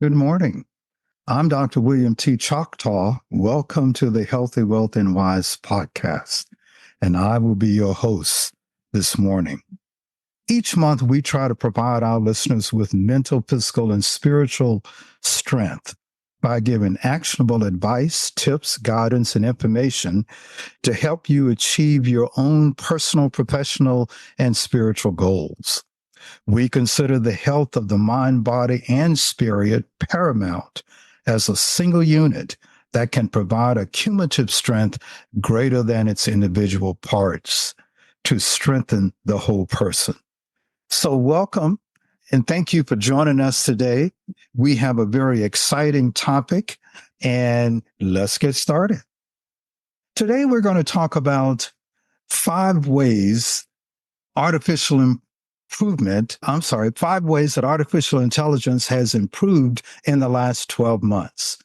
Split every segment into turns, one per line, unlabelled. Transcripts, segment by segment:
Good morning. I'm Dr. William T. Choctaw. Welcome to the Healthy, Wealth, and Wise podcast. And I will be your host this morning. Each month, we try to provide our listeners with mental, physical, and spiritual strength by giving actionable advice, tips, guidance, and information to help you achieve your own personal, professional, and spiritual goals. We consider the health of the mind, body, and spirit paramount as a single unit that can provide a cumulative strength greater than its individual parts to strengthen the whole person. So, welcome and thank you for joining us today. We have a very exciting topic, and let's get started. Today, we're going to talk about 5 ways five ways that artificial intelligence has improved in the last 12 months.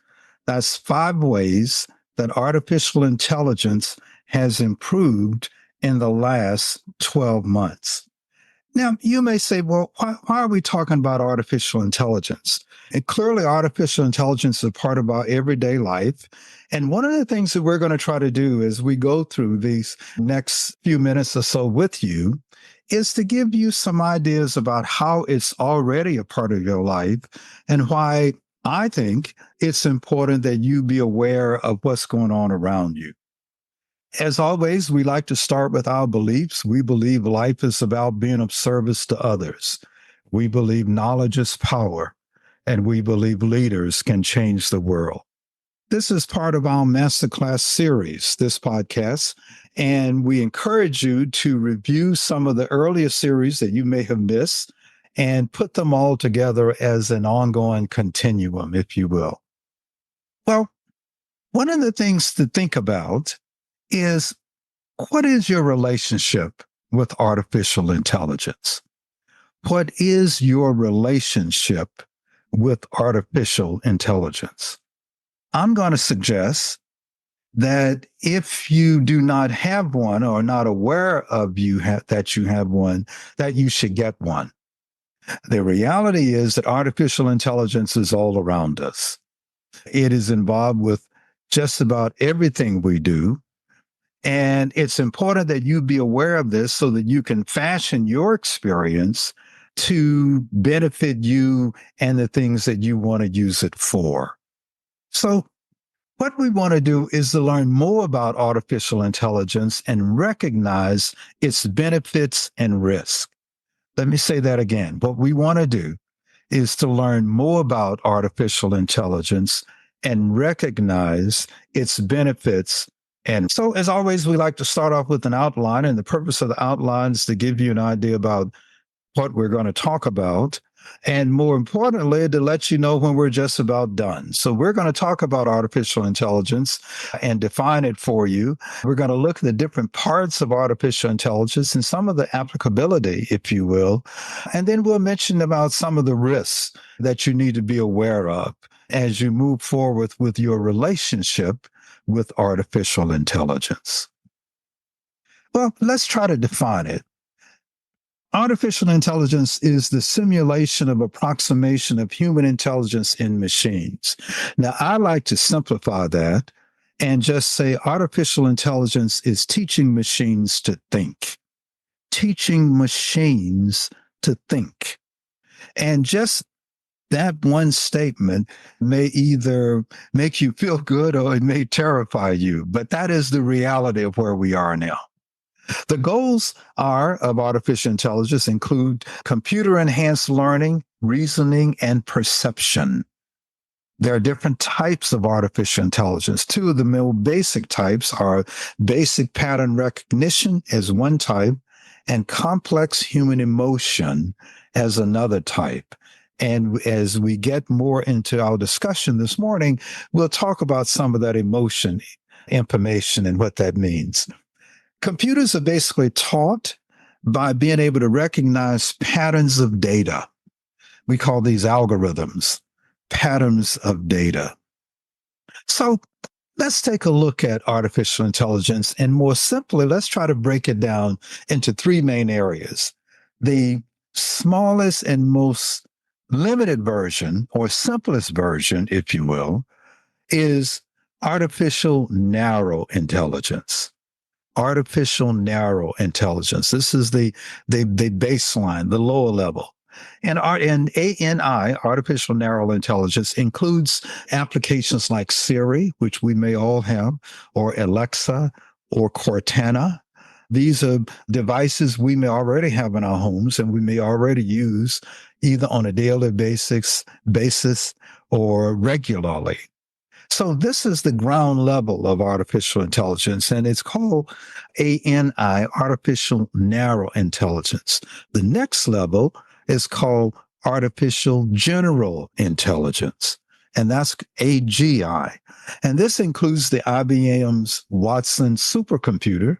That's 5 ways that artificial intelligence has improved in the last 12 months. Now, you may say, well, why are we talking about artificial intelligence? And clearly, artificial intelligence is a part of our everyday life. And one of the things that we're going to try to do as we go through these next few minutes or so with you is to give you some ideas about how it's already a part of your life and why I think it's important that you be aware of what's going on around you. As always, we like to start with our beliefs. We believe life is about being of service to others. We believe knowledge is power, and we believe leaders can change the world. This is part of our Masterclass series, this podcast, and we encourage you to review some of the earlier series that you may have missed and put them all together as an ongoing continuum, if you will. Well, one of the things to think about is, what is your relationship with artificial intelligence? What is your relationship with artificial intelligence? I'm going to suggest that if you do not have one or are not aware of that you have one, that you should get one. The reality is that artificial intelligence is all around us. It is involved with just about everything we do. And it's important that you be aware of this so that you can fashion your experience to benefit you and the things that you want to use it for. So what we want to do is to learn more about artificial intelligence and recognize its benefits and risks. Let me say that again. What we want to do is to learn more about artificial intelligence and recognize its benefits. And so, as always, we like to start off with an outline, and the purpose of the outline is to give you an idea about what we're going to talk about, and more importantly, to let you know when we're just about done. So we're going to talk about artificial intelligence and define it for you. We're going to look at the different parts of artificial intelligence and some of the applicability, if you will. And then we'll mention about some of the risks that you need to be aware of as you move forward with your relationship with artificial intelligence. Well, let's try to define it. Artificial intelligence is the simulation of approximation of human intelligence in machines. Now, I like to simplify that and just say artificial intelligence is teaching machines to think. Teaching machines to think. And just that one statement may either make you feel good or it may terrify you, but that is the reality of where we are now. The goals of artificial intelligence include computer-enhanced learning, reasoning, and perception. There are different types of artificial intelligence. 2 of the more basic types are basic pattern recognition as one type and complex human emotion as another type. And as we get more into our discussion this morning, we'll talk about some of that emotion information and what that means. Computers are basically taught by being able to recognize patterns of data. We call these algorithms, patterns of data. So let's take a look at artificial intelligence. And more simply, let's try to break it down into 3 main areas. The smallest and most limited version or simplest version, if you will, is artificial narrow intelligence. Artificial narrow intelligence. This is the baseline, the lower level. And ANI, artificial narrow intelligence, includes applications like Siri, which we may all have, or Alexa, or Cortana. These are devices we may already have in our homes and we may already use either on a daily basis or regularly. So this is the ground level of artificial intelligence, and it's called ANI, artificial narrow intelligence. The next level is called artificial general intelligence, and that's AGI. And this includes the IBM's Watson supercomputer,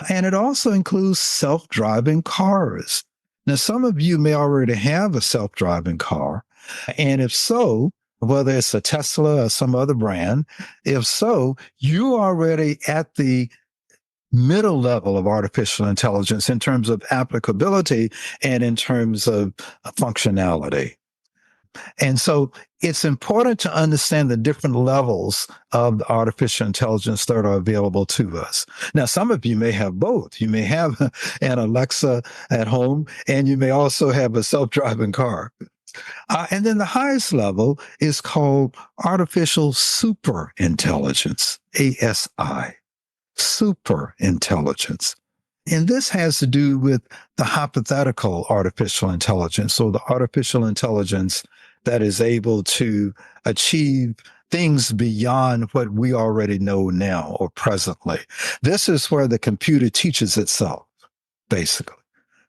and it also includes self-driving cars. Now, some of you may already have a self-driving car, and if so, whether it's a Tesla or some other brand, if so, you're already at the middle level of artificial intelligence in terms of applicability and in terms of functionality. And so it's important to understand the different levels of the artificial intelligence that are available to us. Now, some of you may have both. You may have an Alexa at home, and you may also have a self-driving car. And then the highest level is called artificial superintelligence, ASI, superintelligence. And this has to do with the hypothetical artificial intelligence, or the artificial intelligence that is able to achieve things beyond what we already know now or presently. This is where the computer teaches itself, basically.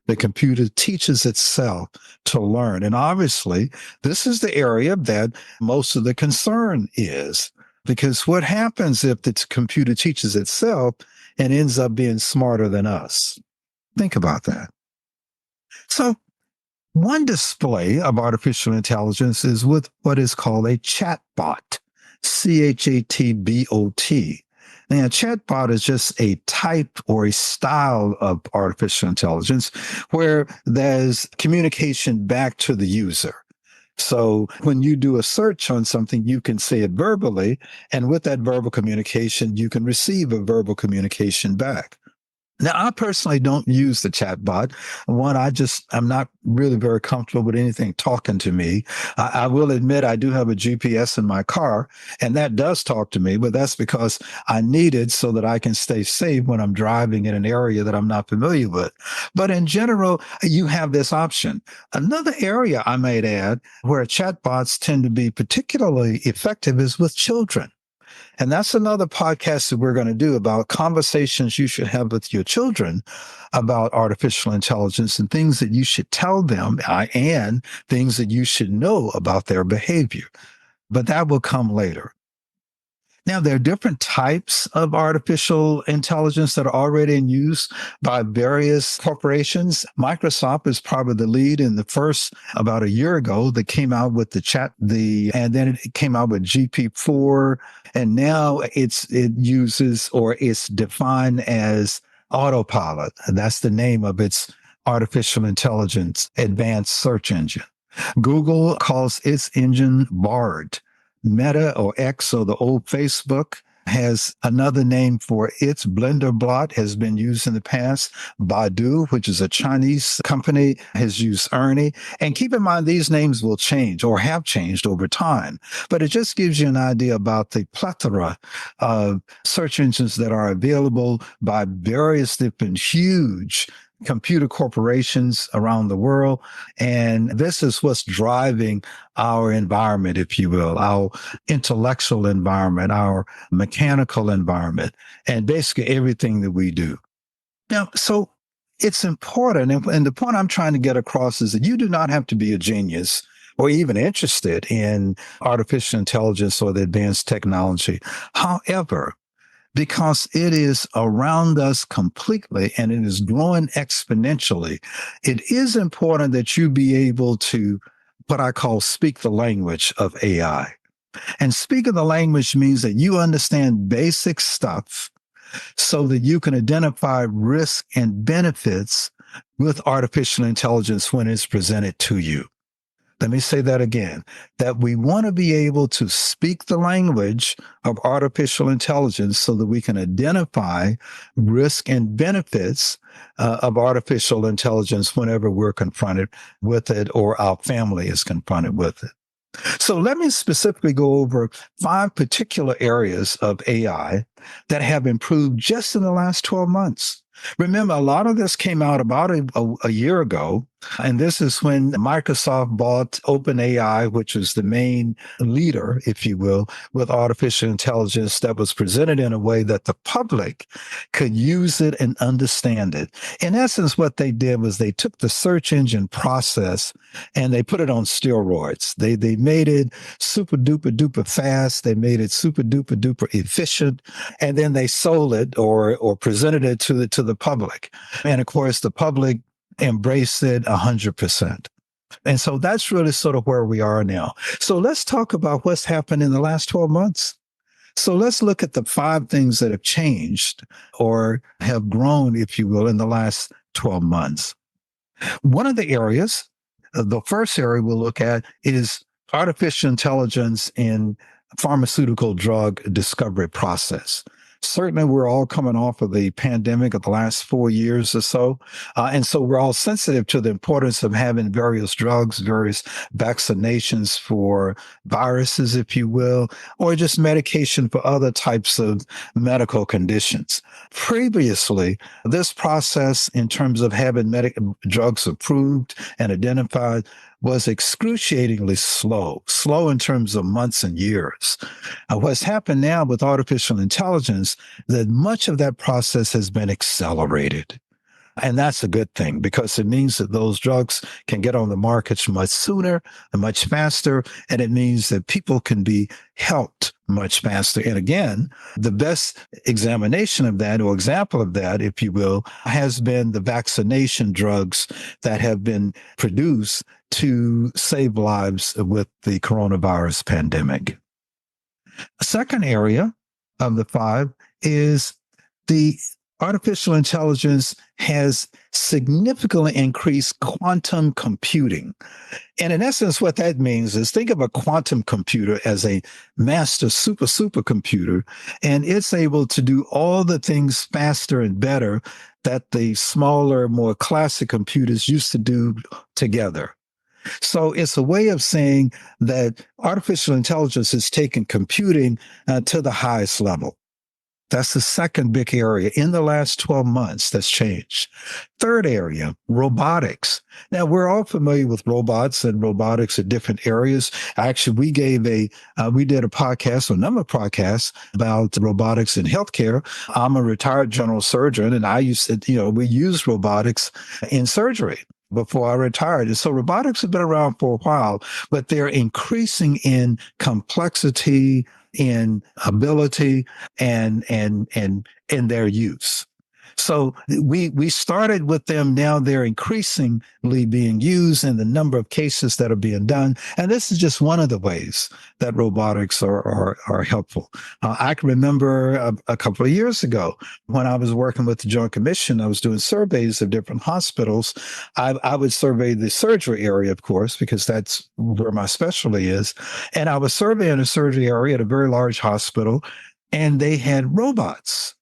The computer teaches itself to learn. And obviously, this is the area that most of the concern is, because what happens if the computer teaches itself and ends up being smarter than us? Think about that. So, one display of artificial intelligence is with what is called a chatbot, ChatBot. Now, a chatbot is just a type or a style of artificial intelligence where there's communication back to the user. So when you do a search on something, you can say it verbally, and with that verbal communication, you can receive a verbal communication back. Now, I personally don't use the chatbot. One, I'm not really very comfortable with anything talking to me. I will admit I do have a GPS in my car, and that does talk to me, but that's because I need it so that I can stay safe when I'm driving in an area that I'm not familiar with. But in general, you have this option. Another area I might add where chatbots tend to be particularly effective is with children. And that's another podcast that we're going to do about conversations you should have with your children about artificial intelligence and things that you should tell them and things that you should know about their behavior. But that will come later. Now, there are different types of artificial intelligence that are already in use by various corporations. Microsoft is probably the lead in the first about a year ago that came out with and then it came out with GP4. And now it uses or it's defined as autopilot. And that's the name of its artificial intelligence advanced search engine. Google calls its engine Bard. Meta or X, or the old Facebook, has another name for its Blender bot, has been used in the past. Baidu, which is a Chinese company, has used Ernie. And keep in mind, these names will change or have changed over time. But it just gives you an idea about the plethora of search engines that are available by various different huge computer corporations around the world. And this is what's driving our environment, if you will, our intellectual environment, our mechanical environment, and basically everything that we do. Now, so it's important. And the point I'm trying to get across is that you do not have to be a genius or even interested in artificial intelligence or the advanced technology. However, because it is around us completely and it is growing exponentially, it is important that you be able to, what I call, speak the language of AI. And speaking the language means that you understand basic stuff so that you can identify risk and benefits with artificial intelligence when it's presented to you. Let me say that again, that we want to be able to speak the language of artificial intelligence so that we can identify risk and benefits of artificial intelligence whenever we're confronted with it or our family is confronted with it. So let me specifically go over 5 particular areas of AI that have improved just in the last 12 months. Remember, a lot of this came out about a year ago. And this is when Microsoft bought OpenAI, which is the main leader, if you will, with artificial intelligence that was presented in a way that the public could use it and understand it. In essence, what they did was they took the search engine process and they put it on steroids. They made it super duper duper fast. They made it super duper duper efficient, and then they sold it or presented it to the public. And of course, the public embraced it 100%. And so that's really sort of where we are now. So let's talk about what's happened in the last 12 months. So let's look at the 5 things that have changed or have grown, if you will, in the last 12 months. One of the areas, the first area we'll look at is artificial intelligence in pharmaceutical drug discovery process. Certainly, we're all coming off of the pandemic of the last 4 years or so. And so we're all sensitive to the importance of having various drugs, various vaccinations for viruses, if you will, or just medication for other types of medical conditions. Previously, this process in terms of having drugs approved and identified was excruciatingly slow in terms of months and years. What's happened now with artificial intelligence, that much of that process has been accelerated. And that's a good thing because it means that those drugs can get on the markets much sooner and much faster. And it means that people can be helped much faster. And again, the best examination of that or example of that, if you will, has been the vaccination drugs that have been produced to save lives with the coronavirus pandemic. A second area of the 5 is the artificial intelligence has significantly increased quantum computing. And in essence, what that means is think of a quantum computer as a master supercomputer, and it's able to do all the things faster and better that the smaller, more classic computers used to do together. So it's a way of saying that artificial intelligence has taken computing to the highest level. That's the second big area in the last 12 months that's changed. Third area, robotics. Now, we're all familiar with robots and robotics in different areas. Actually, we did a podcast, a number of podcasts about robotics in healthcare. I'm a retired general surgeon, and we use robotics in surgery before I retired. And so robotics have been around for a while, but they're increasing in complexity, in ability, and in their use. So we started with them. Now they're increasingly being used in the number of cases that are being done. And this is just one of the ways that robotics are helpful. I can remember a couple of years ago when I was working with the Joint Commission, I was doing surveys of different hospitals. I would survey the surgery area, of course, because that's where my specialty is. And I was surveying a surgery area at a very large hospital, and they had robots.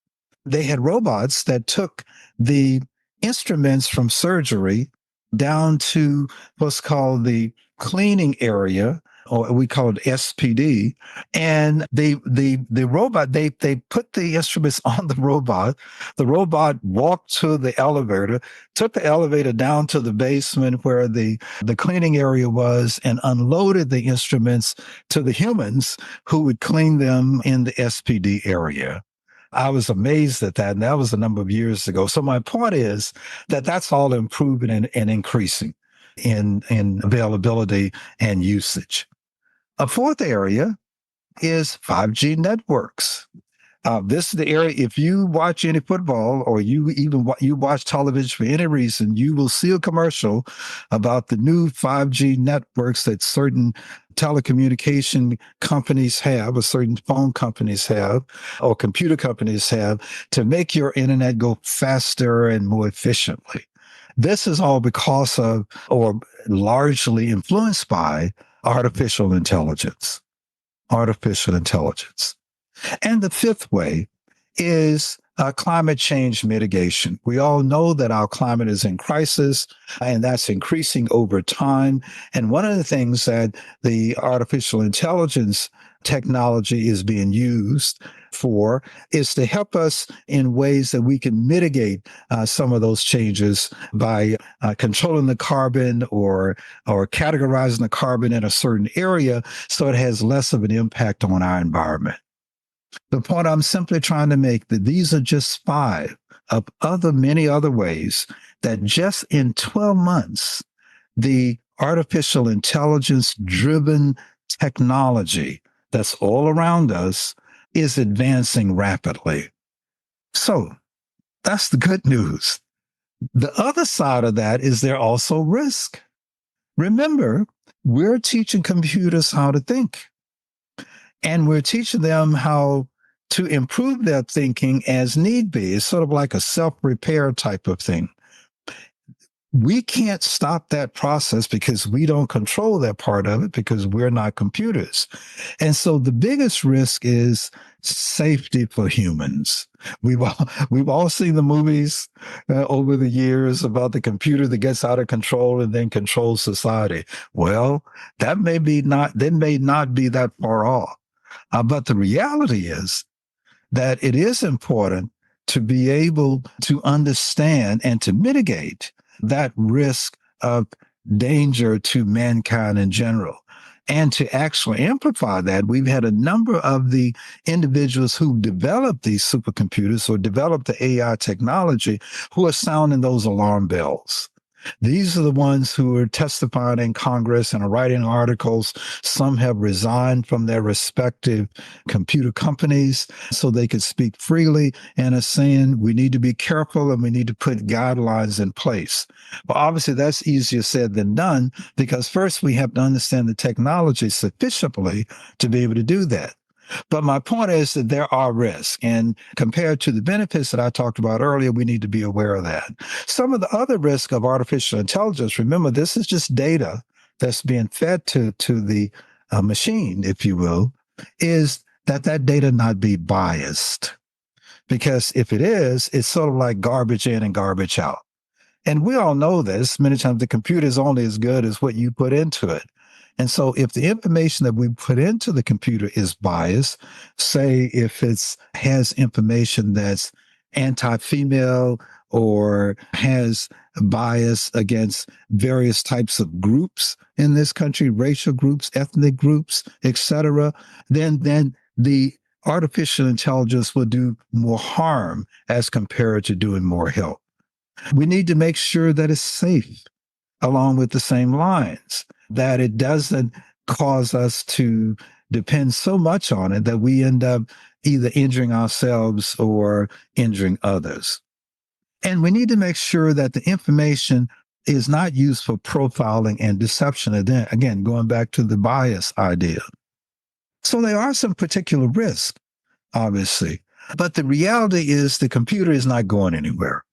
They had robots that took the instruments from surgery down to what's called the cleaning area, or we call it SPD. And the robot, they put the instruments on the robot. The robot walked to the elevator, took the elevator down to the basement where the cleaning area was, and unloaded the instruments to the humans who would clean them in the SPD area. I was amazed at that. And that was a number of years ago. So my point is that that's all improving and increasing in availability and usage. A fourth area is 5G networks. This is the area, if you watch any football or you watch television for any reason, you will see a commercial about the new 5G networks that certain telecommunication companies have, or certain phone companies have, or computer companies have to make your internet go faster and more efficiently. This is all because of, or largely influenced by, artificial intelligence. Artificial intelligence. And the fifth way is climate change mitigation. We all know that our climate is in crisis, and that's increasing over time. And one of the things that the artificial intelligence technology is being used for is to help us in ways that we can mitigate some of those changes by controlling the carbon, or categorizing the carbon in a certain area so it has less of an impact on our environment. The point I'm simply trying to make, that these are just five of many other ways that just in 12 months, the artificial intelligence driven technology that's all around us is advancing rapidly. So that's the good news. The other side of that is there also risk. Remember, we're teaching computers how to think, and we're teaching them how to improve their thinking as need be. It's sort of like a self-repair type of thing. We can't stop that process because we don't control that part of it, because we're not computers. And so the biggest risk is safety for humans. We've all seen the movies over the years about the computer that gets out of control and then controls society. Well, that may not be that far off. But the reality is that it is important to be able to understand and to mitigate that risk of danger to mankind in general. And to actually amplify that, we've had a number of the individuals who developed these supercomputers or developed the AI technology who are sounding those alarm bells. These are the ones who are testifying in Congress and are writing articles. Some have resigned from their respective computer companies so they could speak freely, and are saying we need to be careful and we need to put guidelines in place. But obviously, that's easier said than done, because first we have to understand the technology sufficiently to be able to do that. But my point is that there are risks. And compared to the benefits that I talked about earlier, we need to be aware of that. Some of the other risk of artificial intelligence, remember, this is just data that's being fed to the machine, if you will, is that data not be biased. Because if it is, it's sort of like garbage in and garbage out. And we all know this. Many times the computer is only as good as what you put into it. And so if the information that we put into the computer is biased, say if it's has information that's anti-female or has bias against various types of groups in this country, racial groups, ethnic groups, etc., then the artificial intelligence will do more harm as compared to doing more help. We need to make sure that it's safe along with the same lines, that it doesn't cause us to depend so much on it that we end up either injuring ourselves or injuring others. And we need to make sure that the information is not used for profiling and deception. And then again, going back to the bias idea. So there are some particular risks, obviously, but the reality is the computer is not going anywhere.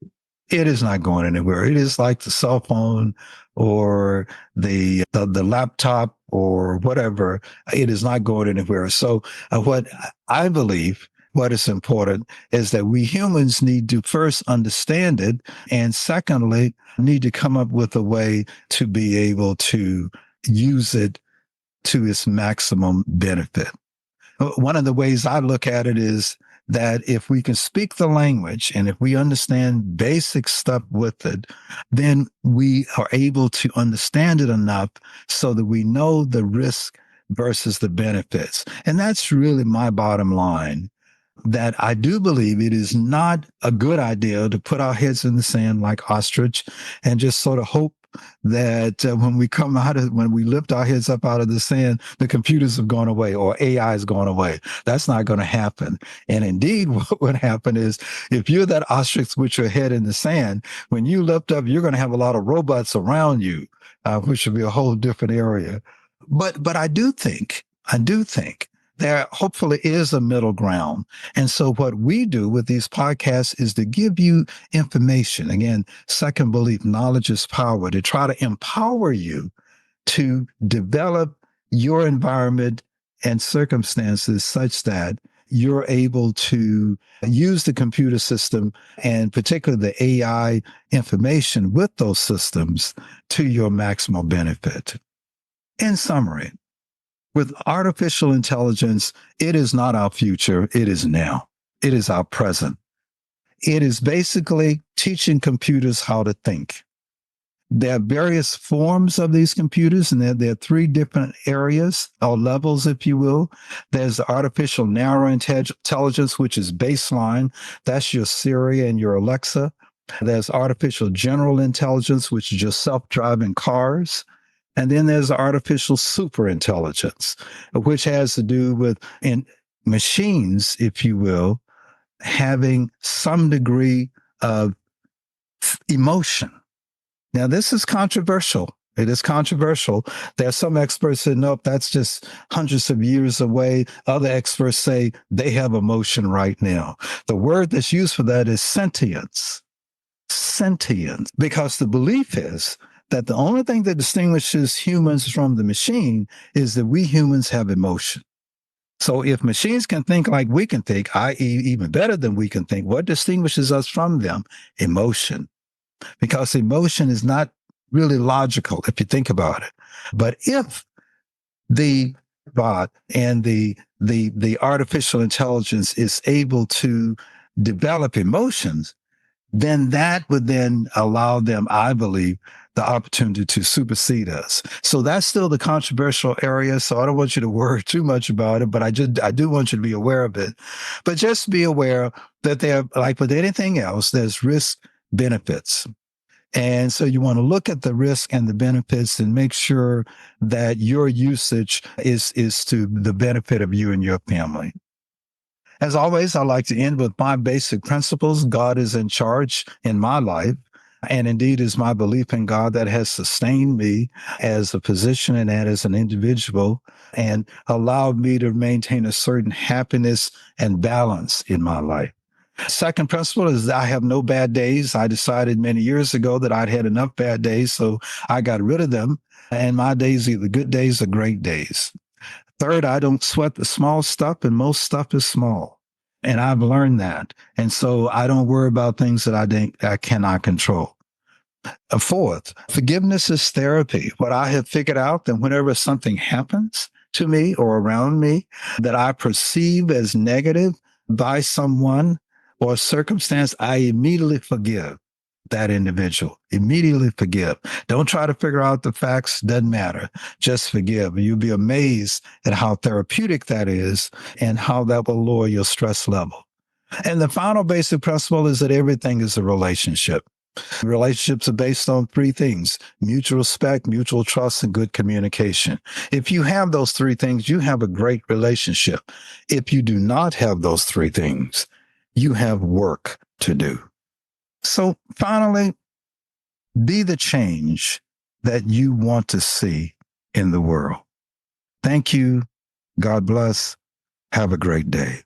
It is not going anywhere. It is like the cell phone or the laptop or whatever. It is not going anywhere. So what I believe, what is important is that we humans need to first understand it, and secondly, need to come up with a way to be able to use it to its maximum benefit. One of the ways I look at it is that if we can speak the language and if we understand basic stuff with it, then we are able to understand it enough so that we know the risk versus the benefits. And that's really my bottom line, that I do believe it is not a good idea to put our heads in the sand like ostrich and just sort of hope that when we lift our heads up out of the sand, the computers have gone away or AI has gone away. That's not going to happen. And indeed, what would happen is if you're that ostrich with your head in the sand, when you lift up, you're going to have a lot of robots around you, which would be a whole different area. But I do think there hopefully is a middle ground. And so what we do with these podcasts is to give you information. Again, second belief, knowledge is power, to try to empower you to develop your environment and circumstances such that you're able to use the computer system and particularly the AI information with those systems to your maximal benefit. In summary, with artificial intelligence, it is not our future, it is now. It is our present. It is basically teaching computers how to think. There are various forms of these computers, and there are three different areas or levels, if you will. There's the artificial narrow intelligence, which is baseline. That's your Siri and your Alexa. There's artificial general intelligence, which is just self-driving cars. And then there's artificial superintelligence, which has to do with machines, if you will, having some degree of emotion. Now, this is controversial. It is controversial. There are some experts that nope, that's just hundreds of years away. Other experts say they have emotion right now. The word that's used for that is sentience. Sentience, because the belief is that the only thing that distinguishes humans from the machine is that we humans have emotion. So if machines can think like we can think, i.e., even better than we can think, what distinguishes us from them? Emotion. Because emotion is not really logical if you think about it. But if the bot and the artificial intelligence is able to develop emotions, then that would then allow them, I believe, the opportunity to supersede us. So that's still the controversial area. So I don't want you to worry too much about it, but I do want you to be aware of it. But just be aware that there, like with anything else, there's risk benefits. And so you want to look at the risk and the benefits and make sure that your usage is to the benefit of you and your family. As always, I like to end with my basic principles. God is in charge in my life. And indeed, is my belief in God that has sustained me as a physician and as an individual and allowed me to maintain a certain happiness and balance in my life. Second principle is I have no bad days. I decided many years ago that I'd had enough bad days, so I got rid of them. And my days are either good days or great days. Third, I don't sweat the small stuff, and most stuff is small. And I've learned that. And so I don't worry about things that I cannot control. Fourth, forgiveness is therapy. What I have figured out that whenever something happens to me or around me that I perceive as negative by someone or circumstance, I immediately forgive that individual. Immediately forgive. Don't try to figure out the facts. Doesn't matter. Just forgive. You'll be amazed at how therapeutic that is and how that will lower your stress level. And the final basic principle is that everything is a relationship. Relationships are based on three things: mutual respect, mutual trust, and good communication. If you have those three things, you have a great relationship. If you do not have those three things, you have work to do. So finally, be the change that you want to see in the world. Thank you. God bless. Have a great day.